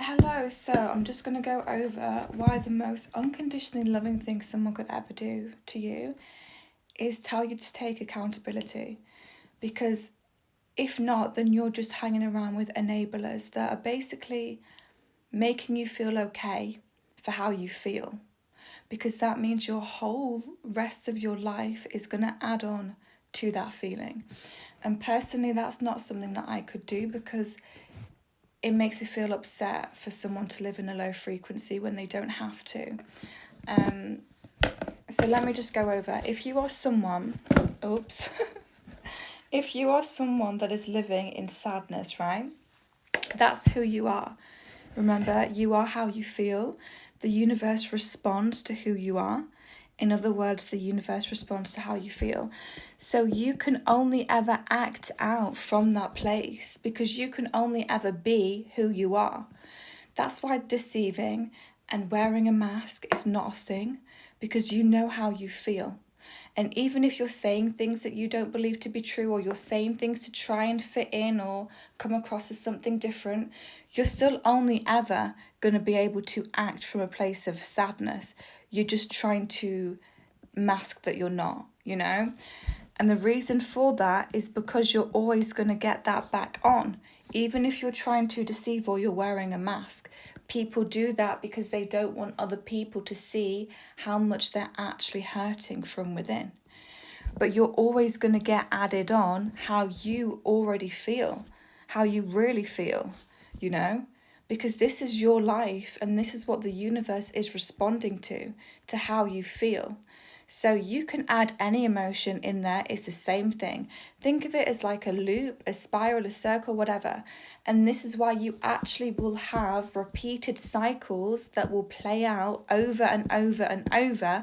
Hello, so I'm just going to go over why the most unconditionally loving thing someone could ever do to you is tell you to take accountability. Because if not, then you're just hanging around with enablers that are basically making you feel okay for how you feel. Because that means your whole rest of your life is going to add on to that feeling. And personally, that's not something that I could do because it makes me feel upset for someone to live in a low frequency when they don't have to. So let me just go over. If you are someone, if you are someone that is living in sadness, right? That's who you are. Remember, you are how you feel. The universe responds to who you are. In other words, the universe responds to how you feel. So you can only ever act out from that place because you can only ever be who you are. That's why deceiving and wearing a mask is not a thing, because you know how you feel. And even if you're saying things that you don't believe to be true, or you're saying things to try and fit in or come across as something different, you're still only ever going to be able to act from a place of sadness. You're just trying to mask that you're not, you know? And the reason for that is because you're always going to get that back on. Even if you're trying to deceive or you're wearing a mask, people do that because they don't want other people to see how much they're actually hurting from within. But you're always going to get added on how you already feel, how you really feel, you know? Because this is your life and this is what the universe is responding to how you feel. So you can add any emotion in there, it's the same thing. Think of it as like a loop, a spiral, a circle, whatever. And this is why you actually will have repeated cycles that will play out over and over and over.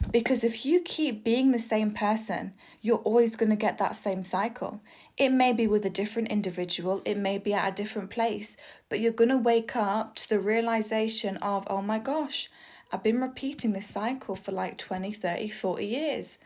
Because if you keep being the same person, you're always going to get that same cycle. It may be with a different individual, it may be at a different place, but you're going to wake up to the realization of, oh my gosh, I've been repeating this cycle for like 20, 30, 40 years.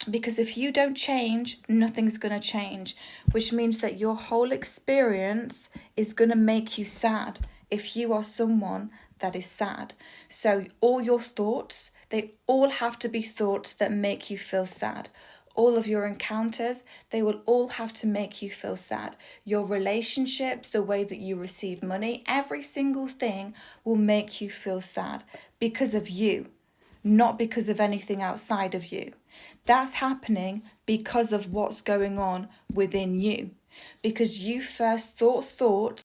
Because if you don't change, nothing's going to change, which means that your whole experience is going to make you sad if you are someone that is sad. So all your thoughts, they all have to be thoughts that make you feel sad. All of your encounters, they will all have to make you feel sad. Your relationships, the way that you receive money, every single thing will make you feel sad because of you, not because of anything outside of you. That's happening because of what's going on within you. Because you first thought thoughts